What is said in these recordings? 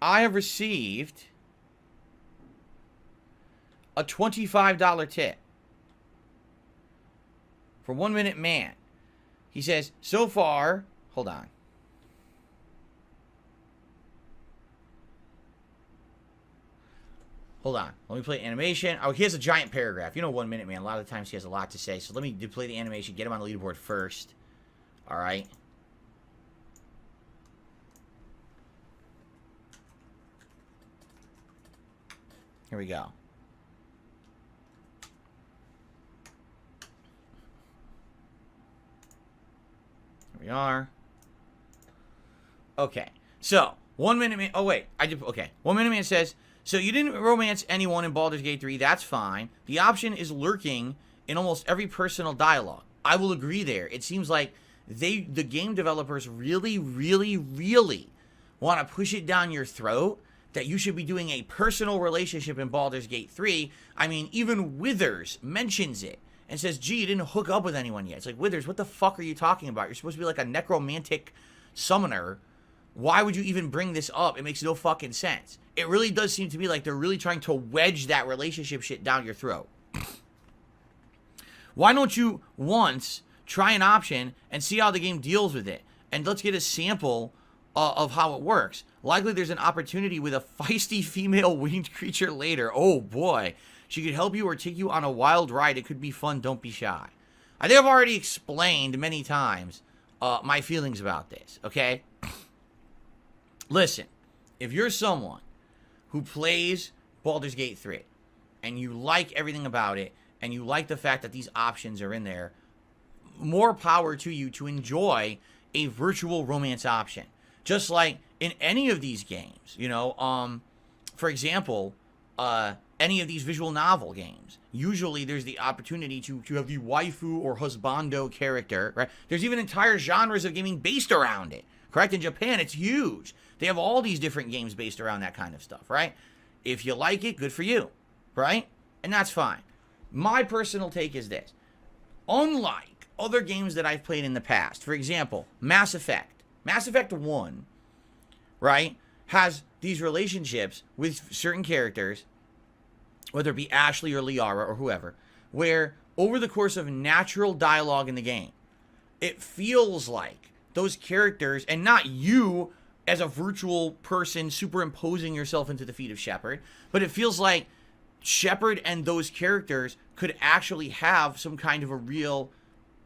I have received a $25 tip for 1 Minute Man. He says, so far, hold on. Hold on. Let me play animation. Oh, he has a giant paragraph. You know 1 Minute Man. A lot of the times he has a lot to say. So let me play the animation. Get him on the leaderboard first. All right. Here we go. Here we are. Okay. So, 1 Minute Man. Oh, wait. Okay. 1 Minute Man says, so you didn't romance anyone in Baldur's Gate 3. That's fine. The option is lurking in almost every personal dialogue. I will agree there. It seems like the game developers really, really, really want to push it down your throat that you should be doing a personal relationship in Baldur's Gate 3. I mean, even Withers mentions it and says, gee, you didn't hook up with anyone yet. It's like, Withers, what the fuck are you talking about? You're supposed to be like a necromantic summoner. Why would you even bring this up? It makes no fucking sense. It really does seem to me like they're really trying to wedge that relationship shit down your throat. Why don't you once try an option and see how the game deals with it? And let's get a sample of how it works. Likely there's an opportunity with a feisty female winged creature later. Oh boy. She could help you or take you on a wild ride. It could be fun. Don't be shy. I think I've already explained many times my feelings about this, okay? Listen, if you're someone who plays Baldur's Gate 3 and you like everything about it and you like the fact that these options are in there, more power to you to enjoy a virtual romance option. Just like in any of these games, you know, for example, any of these visual novel games, usually there's the opportunity to have the waifu or husbando character, right? There's even entire genres of gaming based around it, correct? In Japan, it's huge. They have all these different games based around that kind of stuff, right? If you like it, good for you, right? And that's fine. My personal take is this. Unlike other games that I've played in the past, for example, Mass Effect 1, right, has these relationships with certain characters, whether it be Ashley or Liara or whoever, where over the course of natural dialogue in the game, it feels like those characters, and not you as a virtual person superimposing yourself into the feet of Shepard, but it feels like Shepard and those characters could actually have some kind of a real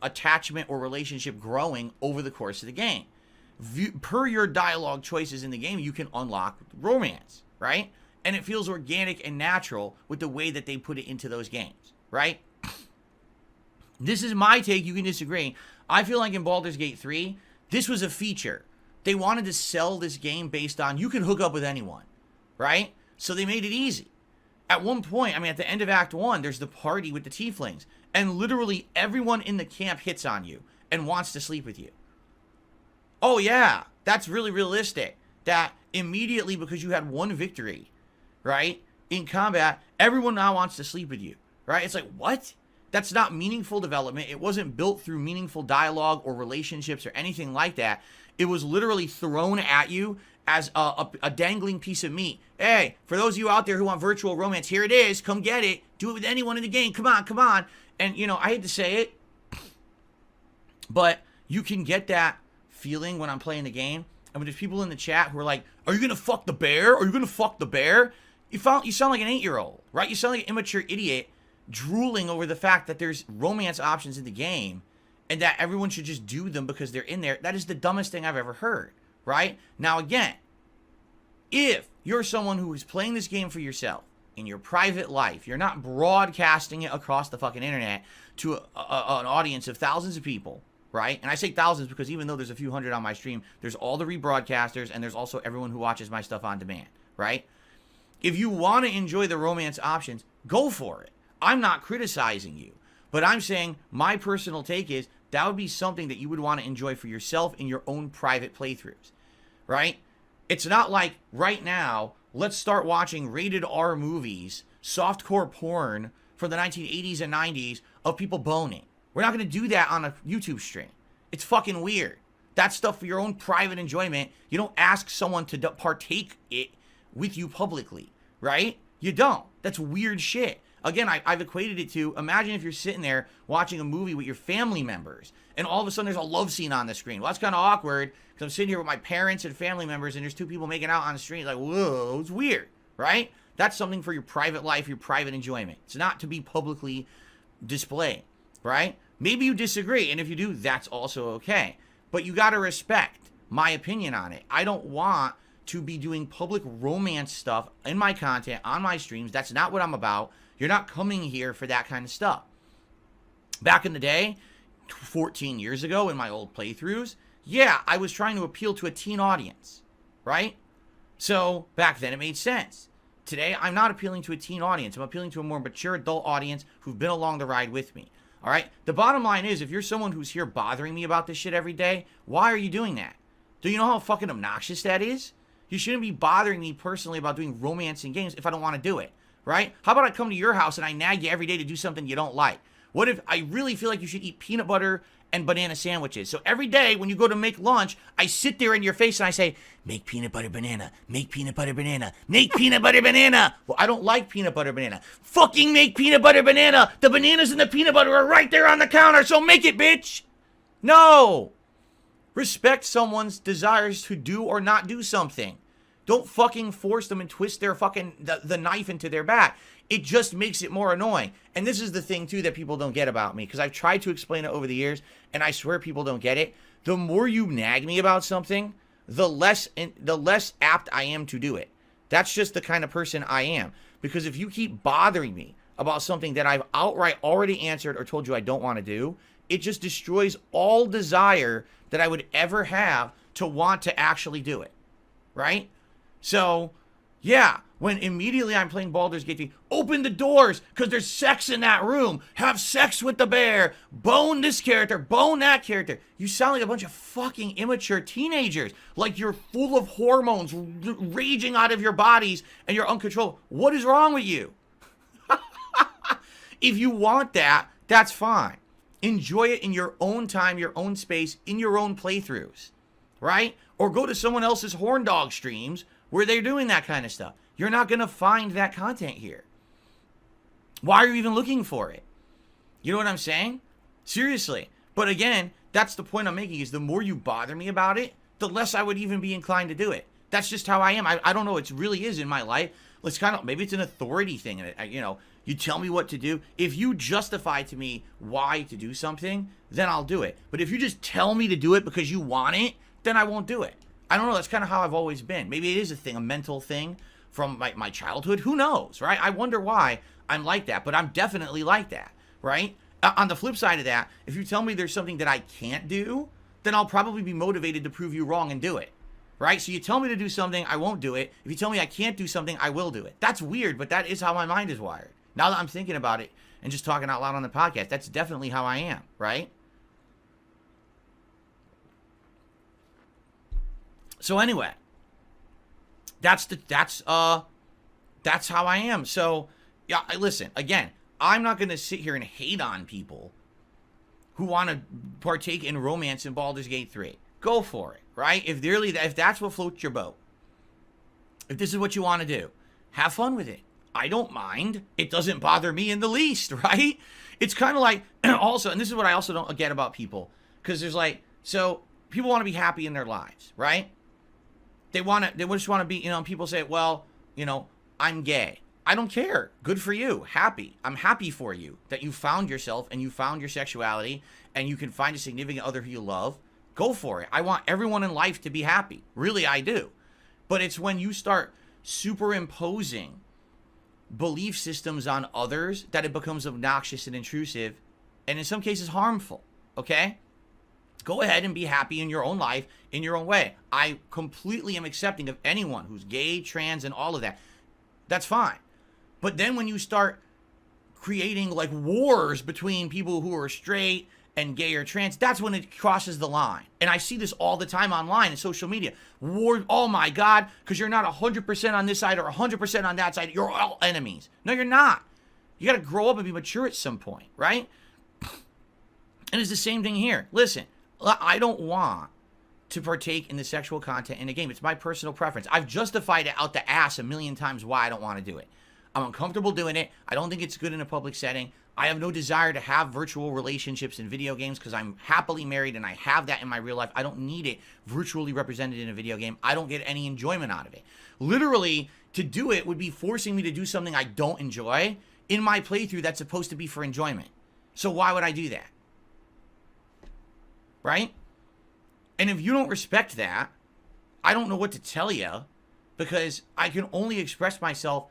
attachment or relationship growing over the course of the game. Per your dialogue choices in the game, you can unlock romance, right? And it feels organic and natural with the way that they put it into those games, right? This is my take. You can disagree. I feel like in Baldur's Gate 3, this was a feature. They wanted to sell this game based on you can hook up with anyone, right? So they made it easy. At one point, I mean, at the end of Act 1, there's the party with the tieflings, and literally everyone in the camp hits on you and wants to sleep with you. Oh yeah, that's really realistic. That immediately, because you had one victory, right, in combat, everyone now wants to sleep with you, right? It's like, what? That's not meaningful development. It wasn't built through meaningful dialogue or relationships or anything like that. It was literally thrown at you as a dangling piece of meat. Hey, for those of you out there who want virtual romance, here it is. Come get it. Do it with anyone in the game. Come on, come on. And, you know, I hate to say it, but you can get that feeling when I'm playing the game. And when there's people in the chat who are like, are you going to fuck the bear? Are you going to fuck the bear? You sound like an 8-year-old, right? You sound like an immature idiot drooling over the fact that there's romance options in the game and that everyone should just do them because they're in there. That is the dumbest thing I've ever heard, right? Now, again, if you're someone who is playing this game for yourself in your private life, you're not broadcasting it across the fucking internet to an audience of thousands of people, right? And I say thousands because even though there's a few hundred on my stream, there's all the rebroadcasters and there's also everyone who watches my stuff on demand, right? If you want to enjoy the romance options, go for it. I'm not criticizing you, but I'm saying my personal take is that would be something that you would want to enjoy for yourself in your own private playthroughs, right? It's not like right now, let's start watching rated R movies, softcore porn from the 1980s and 90s of people boning. We're not going to do that on a YouTube stream. It's fucking weird. That's stuff for your own private enjoyment. You don't ask someone to partake with you publicly, right? You don't. That's weird shit. Again, I've equated it to, imagine if you're sitting there watching a movie with your family members and all of a sudden there's a love scene on the screen. Well, that's kind of awkward because I'm sitting here with my parents and family members and there's two people making out on the screen. Like, whoa, it's weird, right? That's something for your private life, your private enjoyment. It's not to be publicly displayed, right? Maybe you disagree, and if you do, that's also okay. But you got to respect my opinion on it. I don't want to be doing public romance stuff in my content, on my streams. That's not what I'm about. You're not coming here for that kind of stuff. Back in the day, 14 years ago in my old playthroughs, yeah, I was trying to appeal to a teen audience, right? So back then it made sense. Today, I'm not appealing to a teen audience. I'm appealing to a more mature adult audience who've been along the ride with me. All right? The bottom line is, if you're someone who's here bothering me about this shit every day, why are you doing that? Do you know how fucking obnoxious that is? You shouldn't be bothering me personally about doing romance in games if I don't want to do it, right? How about I come to your house and I nag you every day to do something you don't like? What if I really feel like you should eat peanut butter and banana sandwiches? So every day when you go to make lunch, I sit there in your face and I say, make peanut butter banana, make peanut butter banana, make peanut butter banana. Well, I don't like peanut butter banana. Fucking make peanut butter banana. The bananas and the peanut butter are right there on the counter, so make it, bitch. No. Respect someone's desires to do or not do something. Don't fucking force them and twist their fucking, the knife into their back. It just makes it more annoying. And this is the thing, too, that people don't get about me, because I've tried to explain it over the years, and I swear people don't get it. The more you nag me about something, the less apt I am to do it. That's just the kind of person I am. Because if you keep bothering me about something that I've outright already answered or told you I don't want to do, it just destroys all desire that I would ever have to want to actually do it. Right? So, yeah, when immediately I'm playing Baldur's Gate 3, open the doors because there's sex in that room. Have sex with the bear. Bone this character. Bone that character. You sound like a bunch of fucking immature teenagers. Like you're full of hormones raging out of your bodies and you're uncontrollable. What is wrong with you? If you want that, that's fine. Enjoy it in your own time, your own space, in your own playthroughs. Right? Or go to someone else's horn dog streams where they're doing that kind of stuff. You're not going to find that content here. Why are you even looking for it? You know what I'm saying? Seriously. But again, that's the point I'm making, is the more you bother me about it, the less I would even be inclined to do it. That's just how I am. I don't know. It really is in my life. It's kind of, maybe it's an authority thing. You know, you tell me what to do. If you justify to me why to do something, then I'll do it. But if you just tell me to do it because you want it, then I won't do it. I don't know. That's kind of how I've always been. Maybe it is a thing, a mental thing from my childhood. Who knows, right? I wonder why I'm like that, but I'm definitely like that, right? On the flip side of that, if you tell me there's something that I can't do, then I'll probably be motivated to prove you wrong and do it, right? So you tell me to do something, I won't do it. If you tell me I can't do something, I will do it. That's weird, but that is how my mind is wired. Now that I'm thinking about it and just talking out loud on the podcast, that's definitely how I am, right? So anyway, that's how I am. So yeah, listen, again, I'm not going to sit here and hate on people who want to partake in romance in Baldur's Gate 3. Go for it, right? If that's what floats your boat, if this is what you want to do, have fun with it. I don't mind. It doesn't bother me in the least, right? It's kind of like, also, and this is what I also don't get about people, because there's like, so people want to be happy in their lives, right? They just want to be, and people say, well, I'm gay. I don't care. Good for you. Happy. I'm happy for you that you found yourself and you found your sexuality and you can find a significant other who you love. Go for it. I want everyone in life to be happy. Really, I do. But it's when you start superimposing belief systems on others that it becomes obnoxious and intrusive and in some cases harmful. Okay? Go ahead and be happy in your own life, in your own way. I completely am accepting of anyone who's gay, trans, and all of that. That's fine. But then when you start creating like wars between people who are straight and gay or trans, that's when it crosses the line. And I see this all the time online and social media. War, oh my God, because you're not 100% on this side or 100% on that side. You're all enemies. No, you're not. You got to grow up and be mature at some point, right? And it's the same thing here. Listen. I don't want to partake in the sexual content in a game. It's my personal preference. I've justified it out the ass a million times why I don't want to do it. I'm uncomfortable doing it. I don't think it's good in a public setting. I have no desire to have virtual relationships in video games because I'm happily married and I have that in my real life. I don't need it virtually represented in a video game. I don't get any enjoyment out of it. Literally, to do it would be forcing me to do something I don't enjoy in my playthrough that's supposed to be for enjoyment. So why would I do that? Right? And if you don't respect that, I don't know what to tell you, because I can only express myself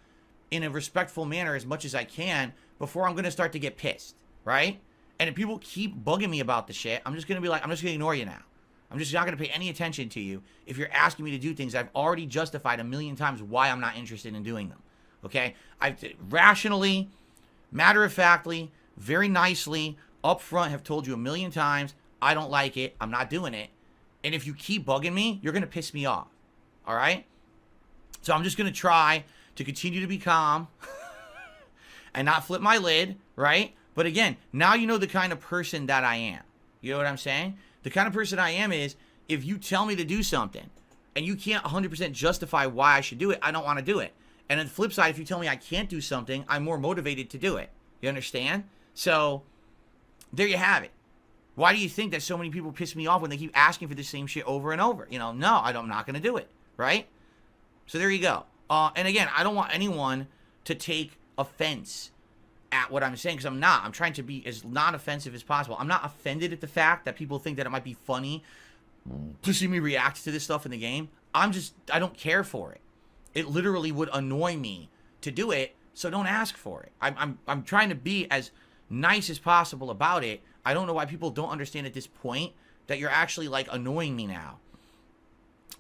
in a respectful manner as much as I can before I'm going to start to get pissed, right? And if people keep bugging me about the shit, I'm just going to be like, I'm just going to ignore you now. I'm just not going to pay any attention to you if you're asking me to do things I've already justified a million times why I'm not interested in doing them, okay? I've rationally, matter-of-factly, very nicely, up front have told you a million times, I don't like it, I'm not doing it. And if you keep bugging me, you're going to piss me off, all right? So I'm just going to try to continue to be calm and not flip my lid, right? But again, now you know the kind of person that I am. You know what I'm saying? The kind of person I am is, if you tell me to do something and you can't 100% justify why I should do it, I don't want to do it. And on the flip side, if you tell me I can't do something, I'm more motivated to do it. You understand? So there you have it. Why do you think that so many people piss me off when they keep asking for the same shit over and over? You know, no, I'm not going to do it, right? So there you go. And again, I don't want anyone to take offense at what I'm saying, because I'm not. I'm trying to be as non-offensive as possible. I'm not offended at the fact that people think that it might be funny to see me react to this stuff in the game. I don't care for it. It literally would annoy me to do it, so don't ask for it. I'm trying to be as nice as possible about it. I don't know why people don't understand at this point that you're actually, like, annoying me now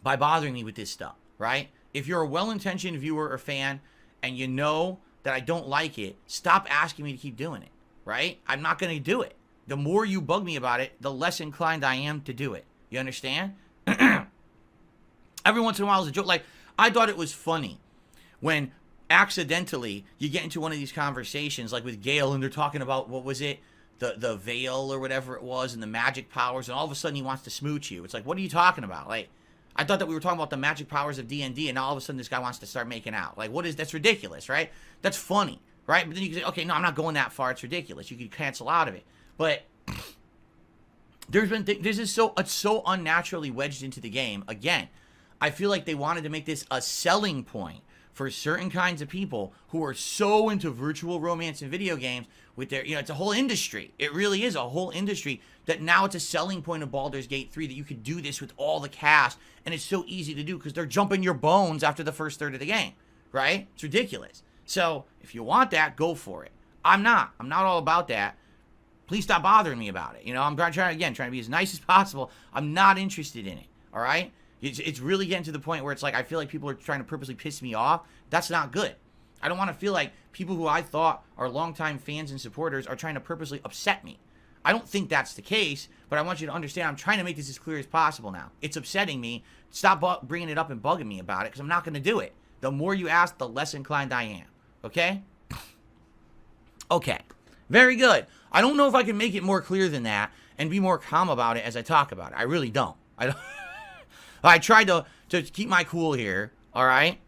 by bothering me with this stuff, right? If you're a well-intentioned viewer or fan and you know that I don't like it, stop asking me to keep doing it, right? I'm not going to do it. The more you bug me about it, the less inclined I am to do it. You understand? Every once in a while, it's a joke. Like, I thought it was funny when accidentally you get into one of these conversations, like with Gale, and they're talking about, what was it? The veil or whatever it was, and the magic powers, and all of a sudden he wants to smooch you. It's like, what are you talking about? Like, I thought that we were talking about the magic powers of D&D, and now all of a sudden this guy wants to start making out. Like, that's ridiculous, right? That's funny, right? But then you can say, okay, no, I'm not going that far. It's ridiculous. You can cancel out of it. But it's so unnaturally wedged into the game. Again, I feel like they wanted to make this a selling point for certain kinds of people who are so into virtual romance in video games with their, it's a whole industry. It really is a whole industry that now it's a selling point of Baldur's Gate 3 that you could do this with all the cast, and it's so easy to do because they're jumping your bones after the first third of the game, right? It's ridiculous. So if you want that, go for it. I'm not all about that. Please stop bothering me about it. I'm trying to be as nice as possible. I'm not interested in it, all right? It's really getting to the point where it's like, I feel like people are trying to purposely piss me off. That's not good. I don't want to feel like people who I thought are longtime fans and supporters are trying to purposely upset me. I don't think that's the case, but I want you to understand I'm trying to make this as clear as possible now. It's upsetting me. Stop bringing it up and bugging me about it, because I'm not going to do it. The more you ask, the less inclined I am. Okay? Okay. Very good. I don't know if I can make it more clear than that and be more calm about it as I talk about it. I really don't. I tried to keep my cool here, all right?